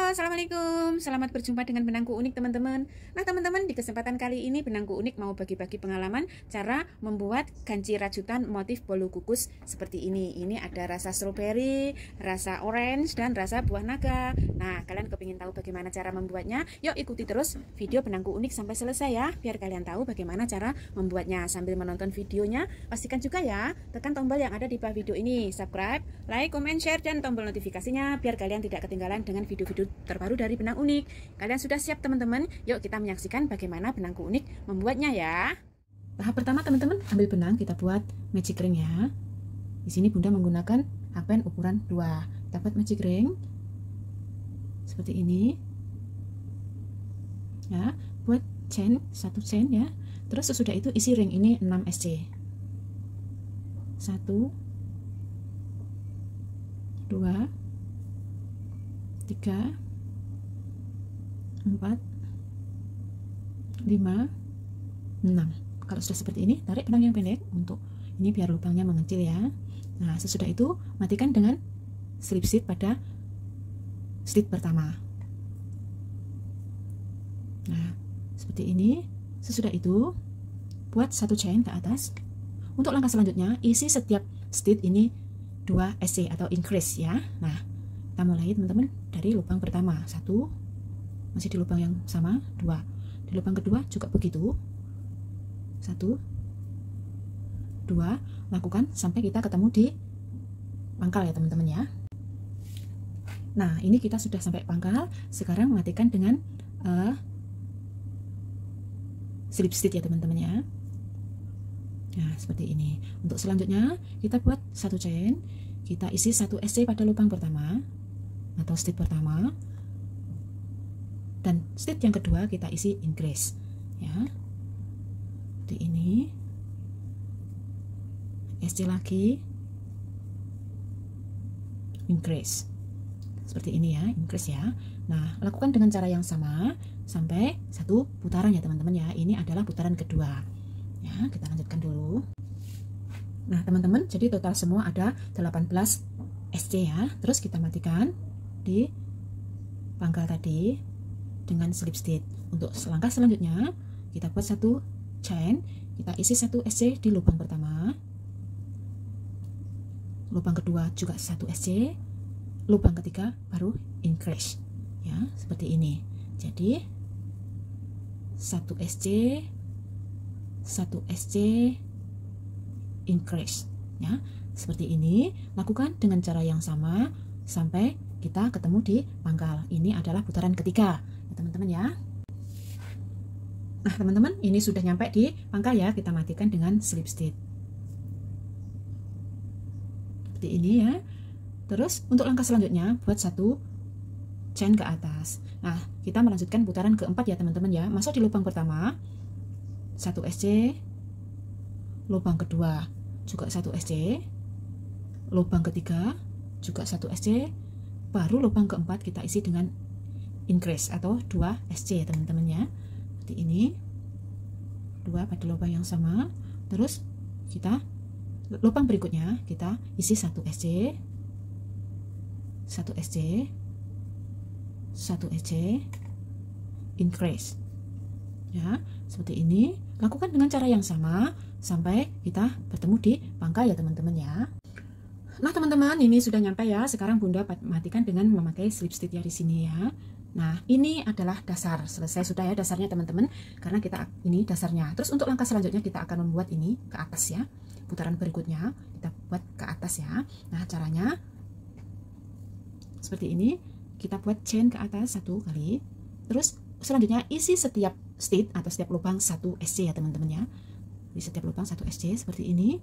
Assalamualaikum. Selamat berjumpa dengan Benangku Unik teman-teman. Nah teman-teman, di kesempatan kali ini Benangku Unik mau bagi-bagi pengalaman cara membuat ganci rajutan motif bolu kukus seperti ini. Ini ada rasa stroberi, rasa orange, dan rasa buah naga. Nah, kalian kepingin tahu bagaimana cara membuatnya? Yuk ikuti terus video Benangku Unik sampai selesai ya, biar kalian tahu bagaimana cara membuatnya. Sambil menonton videonya, pastikan juga ya, tekan tombol yang ada di bawah video ini, subscribe, like, comment, share, dan tombol notifikasinya, biar kalian tidak ketinggalan dengan video-video terbaru dari Benang Unik. Kalian sudah siap teman-teman? Yuk kita menyaksikan bagaimana Benangku Unik membuatnya ya. Tahap pertama teman-teman, ambil benang, kita buat magic ring ya. Di sini Bunda menggunakan hakpen ukuran 2. Kita buat magic ring seperti ini. Ya, buat chain, 1 chain ya. Terus sesudah itu isi ring ini 6 SC. 1 2 3 4 5 6. Kalau sudah seperti ini, tarik benang yang pendek untuk ini biar lubangnya mengecil ya. Nah, sesudah itu matikan dengan slip stitch pada stitch pertama. Nah, seperti ini. Sesudah itu buat 1 chain ke atas. Untuk langkah selanjutnya, isi setiap stitch ini 2 SC atau increase ya. Nah, kita mulai teman-teman dari lubang pertama, 1, masih di lubang yang sama, 2, di lubang kedua juga begitu, 1 2, lakukan sampai kita ketemu di pangkal ya teman-teman ya. Nah, ini kita sudah sampai pangkal. Sekarang matikan dengan slip stitch ya teman-teman ya. Nah, seperti ini. Untuk selanjutnya kita buat 1 chain, kita isi 1 SC pada lubang pertama atau stitch pertama, dan stitch yang kedua kita isi increase ya, seperti ini. SC lagi, increase seperti ini ya, increase ya. Nah, lakukan dengan cara yang sama sampai 1 putaran ya teman-teman ya. Ini adalah putaran kedua ya. Kita lanjutkan dulu. Nah teman-teman, jadi total semua ada 18 SC ya. Terus kita matikan di pangkal tadi dengan slip stitch. Untuk langkah selanjutnya kita buat 1 chain, kita isi 1 SC di lubang pertama, lubang kedua juga 1 SC, lubang ketiga baru increase ya, seperti ini. Jadi 1 SC 1 SC increase ya, seperti ini. Lakukan dengan cara yang sama sampai kita ketemu di pangkal. Ini adalah putaran ketiga ya teman-teman ya. Nah teman-teman, ini sudah nyampe di pangkal ya. Kita matikan dengan slip stitch seperti ini ya. Terus untuk langkah selanjutnya buat 1 chain ke atas. Nah, kita melanjutkan putaran keempat ya teman-teman ya. Masuk di lubang pertama 1 SC, lubang kedua juga 1 SC, lubang ketiga juga 1 SC, baru lubang keempat kita isi dengan increase atau 2 SC ya teman-teman ya. Seperti ini, 2 pada lubang yang sama. Terus kita lubang berikutnya kita isi 1 SC, 1 SC, 1 SC, increase ya, seperti ini. Lakukan dengan cara yang sama sampai kita bertemu di pangkal ya teman-teman ya. Nah teman-teman, ini sudah nyampe ya. Sekarang Bunda matikan dengan memakai slip stitch ya di sini ya. Nah, ini adalah dasar. Selesai sudah ya dasarnya teman-teman, karena kita ini dasarnya. Terus untuk langkah selanjutnya kita akan membuat ini ke atas ya. Putaran berikutnya kita buat ke atas ya. Nah, caranya seperti ini. Kita buat chain ke atas 1 kali. Terus selanjutnya isi setiap stitch atau setiap lubang 1 SC ya teman-teman ya. Di setiap lubang 1 SC seperti ini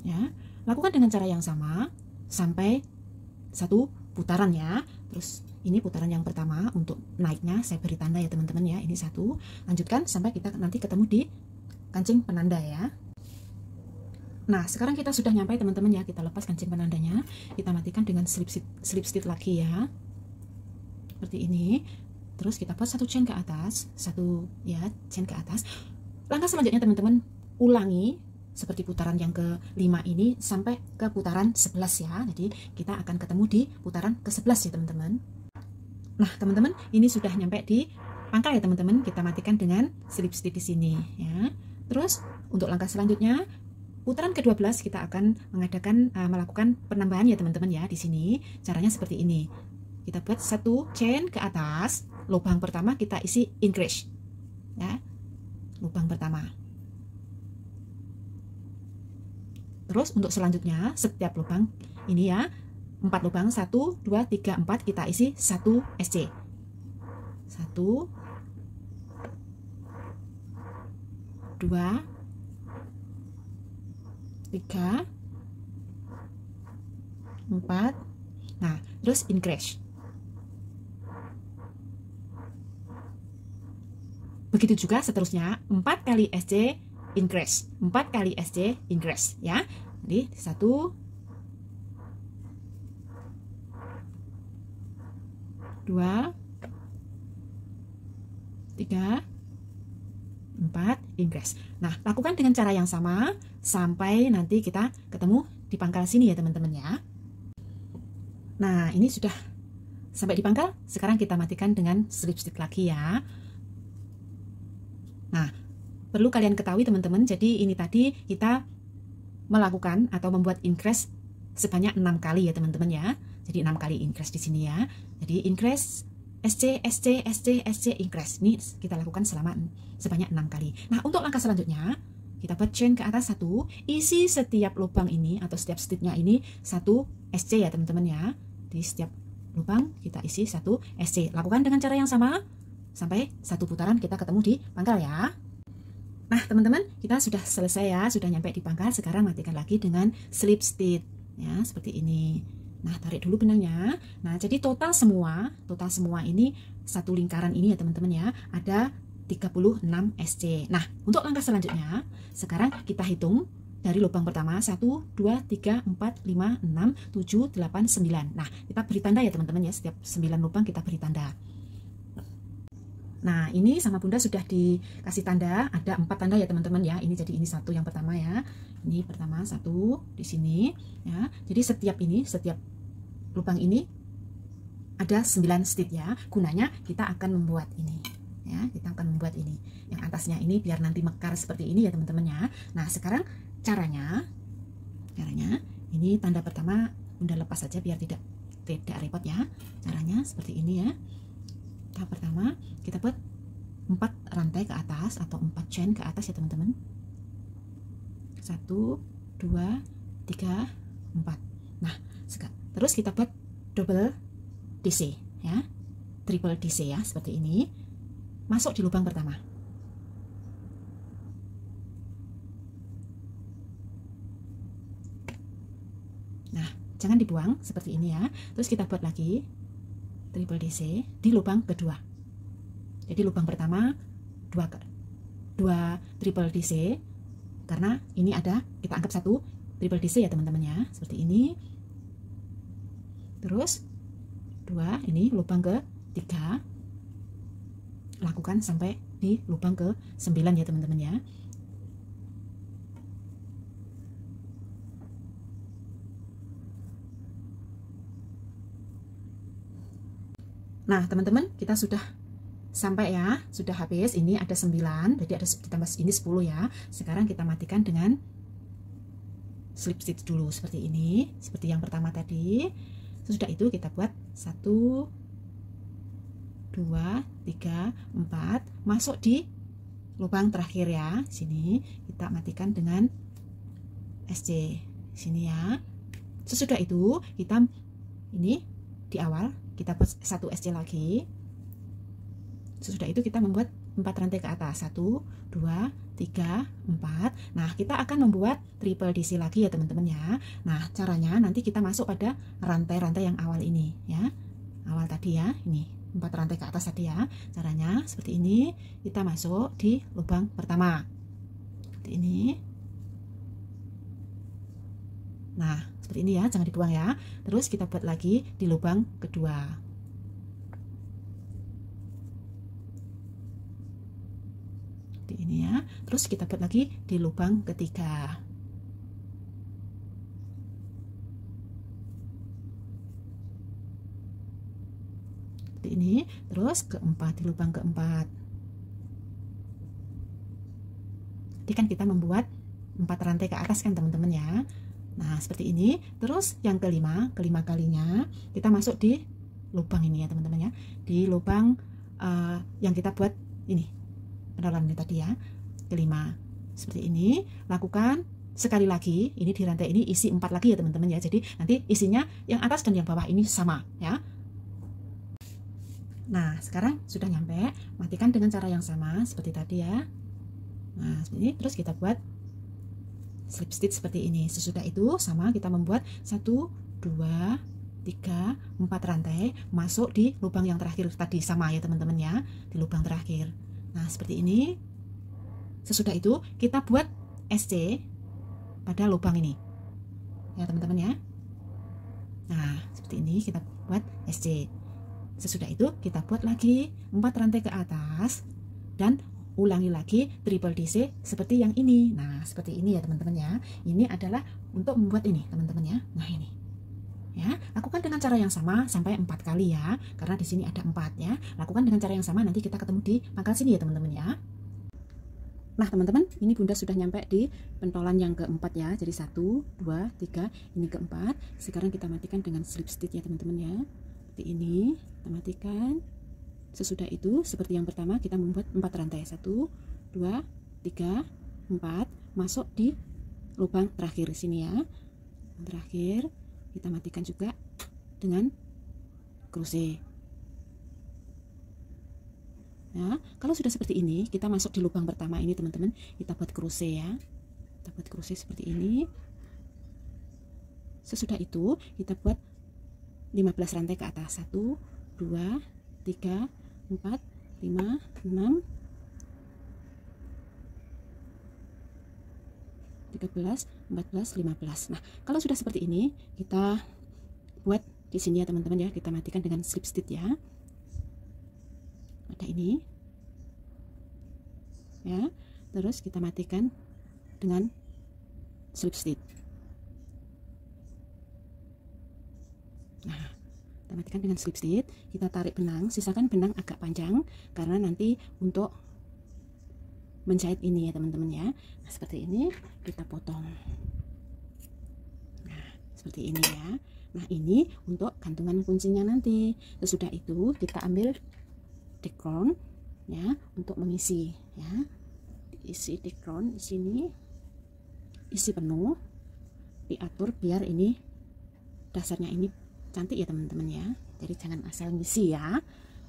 ya. Lakukan dengan cara yang sama sampai 1 putaran ya. Terus ini putaran yang pertama. Untuk naiknya saya beri tanda ya teman-teman ya. Ini 1. Lanjutkan sampai kita nanti ketemu di kancing penanda ya. Nah, sekarang kita sudah nyampe teman-teman ya. Kita lepas kancing penandanya, kita matikan dengan slip stitch lagi ya, seperti ini. Terus kita buat 1 chain ke atas, 1 ya chain ke atas. Langkah selanjutnya teman-teman, ulangi seperti putaran yang ke-5 ini sampai ke putaran 11 ya. Jadi kita akan ketemu di putaran ke-11 ya teman-teman. Nah teman-teman, ini sudah nyampe di pangkal ya teman-teman. Kita matikan dengan slip stitch di sini ya. Terus untuk langkah selanjutnya, putaran ke-12 kita akan melakukan penambahan ya teman-teman ya. Di sini caranya seperti ini. Kita buat satu chain ke atas, lubang pertama kita isi increase ya. Lubang pertama. Terus untuk selanjutnya setiap lubang ini ya, 4 lubang, 1 2 3 4 kita isi 1 SC. 1 2 3 4. Nah, terus increase. Begitu juga seterusnya, 4 kali SC increase, 4 kali SC increase ya. Jadi 1 2 3 4 increase. Nah, lakukan dengan cara yang sama sampai nanti kita ketemu di pangkal sini ya teman-teman ya. Nah, ini sudah sampai di pangkal. Sekarang kita matikan dengan slip stitch lagi ya. Nah, perlu kalian ketahui teman-teman, jadi ini tadi kita melakukan atau membuat increase sebanyak 6 kali ya teman-teman ya. Jadi 6 kali increase di sini ya. Jadi increase, SC, SC, SC, SC, increase. Ini kita lakukan sebanyak 6 kali. Nah, untuk langkah selanjutnya, kita buat chain ke atas 1, isi setiap lubang ini atau setiap stitchnya ini 1 SC ya teman-teman ya. Di setiap lubang kita isi 1 SC. Lakukan dengan cara yang sama sampai 1 putaran kita ketemu di pangkal ya. Nah teman-teman, kita sudah selesai ya, sudah nyampe di pangkal. Sekarang matikan lagi dengan slip stitch ya, seperti ini. Nah, tarik dulu benangnya. Nah, jadi total semua ini satu lingkaran ini ya teman-teman ya, ada 36 SC. Nah, untuk langkah selanjutnya, sekarang kita hitung dari lubang pertama 1 2 3 4 5 6 7 8 9. Nah, kita beri tanda ya teman-teman ya, setiap 9 lubang kita beri tanda. Nah, ini sama Bunda sudah dikasih tanda, ada 4 tanda ya teman-teman ya. Ini jadi ini satu yang pertama ya. Ini pertama 1 di sini ya. Jadi setiap lubang ini ada 9 stitch ya. Gunanya kita akan membuat ini ya. Kita akan membuat ini. Yang atasnya ini biar nanti mekar seperti ini ya teman-teman ya. Nah, sekarang caranya ini tanda pertama Bunda lepas saja biar tidak repot ya. Caranya seperti ini ya. Tahap pertama kita buat 4 rantai ke atas atau 4 chain ke atas ya teman-teman. 1 2 3 4. Nah, terus kita buat double DC ya, triple DC ya, seperti ini. Masuk di lubang pertama. Nah, jangan dibuang seperti ini ya. Terus kita buat lagi triple DC di lubang kedua. Jadi lubang pertama 2 triple DC, karena ini ada, kita anggap 1 triple DC ya teman-teman ya, seperti ini. Terus 2 ini lubang ke-3, lakukan sampai di lubang ke-9 ya teman-teman ya. Nah teman-teman, kita sudah sampai ya, sudah habis. Ini ada 9, jadi ada ditambah ini 10 ya. Sekarang kita matikan dengan slip stitch dulu seperti ini, seperti yang pertama tadi. Sesudah itu kita buat 1 2 3 4, masuk di lubang terakhir ya. Sini kita matikan dengan SC sini ya. Sesudah itu kita ini di awal kita buat 1 SC lagi. Sesudah itu kita membuat 4 rantai ke atas, 1 2 3 4. Nah, kita akan membuat triple DC lagi ya teman-teman ya. Nah, caranya nanti kita masuk pada rantai-rantai yang awal ini ya. Awal tadi ya, ini 4 rantai ke atas tadi ya. Caranya seperti ini, kita masuk di lubang pertama. Seperti ini. Nah, seperti ini ya, jangan dibuang ya. Terus kita buat lagi di lubang kedua. Seperti ini ya. Terus kita buat lagi di lubang ketiga. seperti ini. Terus keempat di lubang keempat. Jadi kan kita membuat 4 rantai ke atas kan teman-teman ya. Nah seperti ini. Terus yang kelima kalinya kita masuk di lubang ini ya teman-teman ya, di lubang yang kita buat ini pendolan tadi ya, kelima. Seperti ini. Lakukan sekali lagi. Ini di rantai ini isi 4 lagi ya teman-teman ya. Jadi nanti isinya yang atas dan yang bawah ini sama ya. Nah sekarang sudah nyampe, matikan dengan cara yang sama seperti tadi ya. Nah seperti ini. Terus kita buat slip stitch seperti ini. Sesudah itu sama, kita membuat 1 2 3 4 rantai masuk di lubang yang terakhir tadi, sama ya teman-teman ya, di lubang terakhir. Nah seperti ini. Sesudah itu kita buat SC pada lubang ini ya teman-teman ya. Nah seperti ini kita buat SC. Sesudah itu kita buat lagi 4 rantai ke atas dan ulangi lagi triple DC seperti yang ini. Nah seperti ini ya teman-teman ya. Ini adalah untuk membuat ini teman-teman ya. Nah ini ya, lakukan dengan cara yang sama sampai 4 kali ya, karena di sini ada 4 ya. Lakukan dengan cara yang sama, nanti kita ketemu di pangkal sini ya teman-teman ya. Nah teman-teman, ini Bunda sudah nyampe di pentolan yang keempat ya. Jadi 1 2 3, ini keempat. Sekarang kita matikan dengan slip stitch ya teman-teman ya. Seperti ini kita matikan. Sesudah itu seperti yang pertama, kita membuat 4 rantai. 1 2 3 4, masuk di lubang terakhir sini ya. Terakhir kita matikan juga dengan crochet. Nah, kalau sudah seperti ini, kita masuk di lubang pertama ini teman-teman, kita buat crochet ya. Kita buat crochet seperti ini. Sesudah itu kita buat 15 rantai ke atas. 1 2 3 4 5 6 13 14 15. Nah, kalau sudah seperti ini, kita buat di sini ya teman-teman ya. Kita matikan dengan slip stitch ya. Ada ini ya, terus kita matikan dengan slip stitch. Nah kita matikan dengan slip stitch, kita tarik benang, sisakan benang agak panjang karena nanti untuk menjahit ini ya teman-teman ya. Nah seperti ini kita potong. Nah seperti ini ya. Nah ini untuk gantungan kuncinya nanti. Sesudah itu kita ambil dekron ya untuk mengisi ya, isi dekron di sini, isi penuh, diatur biar ini dasarnya ini cantik ya teman-teman ya. Jadi jangan asal ngisi ya.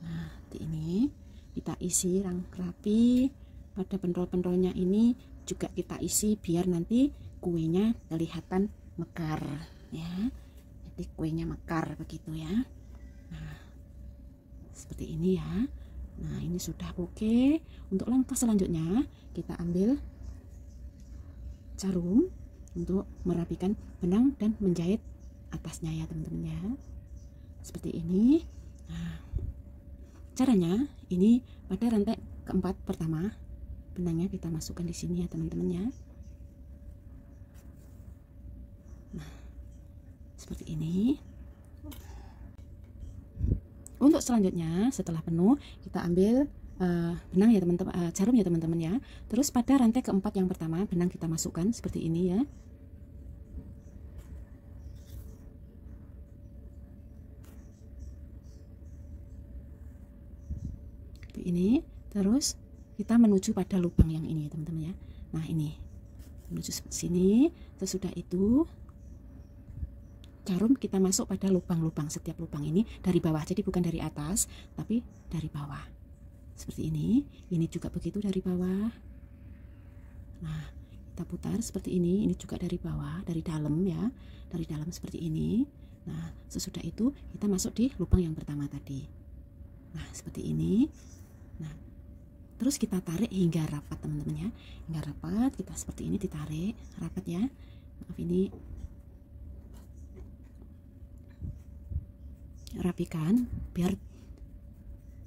Nah ini kita isi rapi, pada pentol-pentolnya ini juga kita isi biar nanti kuenya kelihatan mekar ya. Jadi kuenya mekar begitu ya. Nah seperti ini ya. Nah ini sudah oke. Untuk langkah selanjutnya kita ambil jarum untuk merapikan benang dan menjahit atasnya ya teman-teman ya. Seperti ini. Nah caranya ini pada rantai keempat pertama, benangnya kita masukkan di sini ya teman-teman ya. Nah seperti ini. Untuk selanjutnya setelah penuh kita ambil benang ya teman-teman, jarum ya teman-teman ya. Terus pada rantai keempat yang pertama benang kita masukkan seperti ini ya. Seperti ini. Terus kita menuju pada lubang yang ini ya teman-teman ya. Nah ini menuju sini. Sesudah itu jarum kita masuk pada lubang-lubang, setiap lubang ini dari bawah, jadi bukan dari atas tapi dari bawah seperti ini. Ini juga begitu dari bawah. Nah kita putar seperti ini juga dari bawah, dari dalam ya, dari dalam seperti ini. Nah sesudah itu kita masuk di lubang yang pertama tadi. Nah seperti ini. Nah terus kita tarik hingga rapat teman-teman ya, hingga rapat. Kita seperti ini ditarik rapat ya. Maaf ini rapikan biar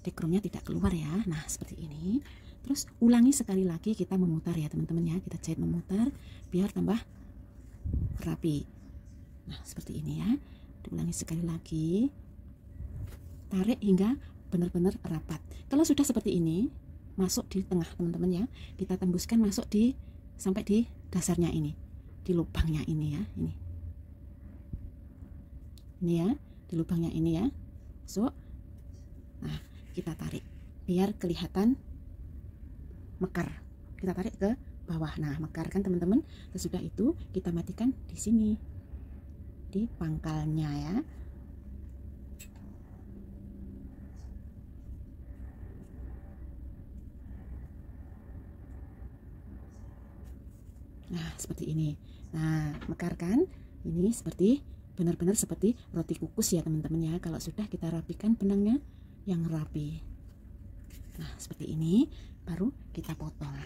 dekromnya tidak keluar ya. Nah seperti ini. Terus ulangi sekali lagi, kita memutar ya teman-teman ya, kita jahit memutar biar tambah rapi. Nah seperti ini ya, diulangi sekali lagi. tarik hingga benar-benar rapat. Kalau sudah seperti ini, masuk di tengah teman-teman ya, kita tembuskan masuk di sampai di dasarnya ini, di lubangnya ini ya, ini ya, di lubangnya ini ya. So, nah kita tarik biar kelihatan mekar. Kita tarik ke bawah. Nah, mekar kan teman-teman. Sesudah itu kita matikan di sini, di pangkalnya ya. Nah, seperti ini. Nah, mekar kan? Ini seperti benar-benar seperti roti kukus ya teman-teman ya. Kalau sudah kita rapikan benangnya yang rapi. Nah, seperti ini baru kita potong.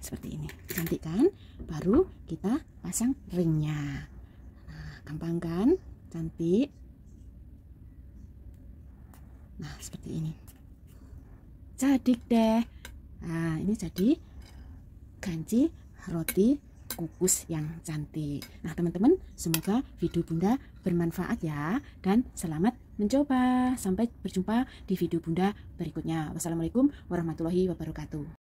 Seperti ini. Cantik kan? Baru kita pasang ringnya. Nah, gampang kan? Cantik. Nah, seperti ini. Jadi deh. Nah, ini jadi ganci roti kukus yang cantik. Nah teman-teman, semoga video Bunda bermanfaat ya, dan selamat mencoba. Sampai berjumpa di video Bunda berikutnya. Wassalamualaikum warahmatullahi wabarakatuh.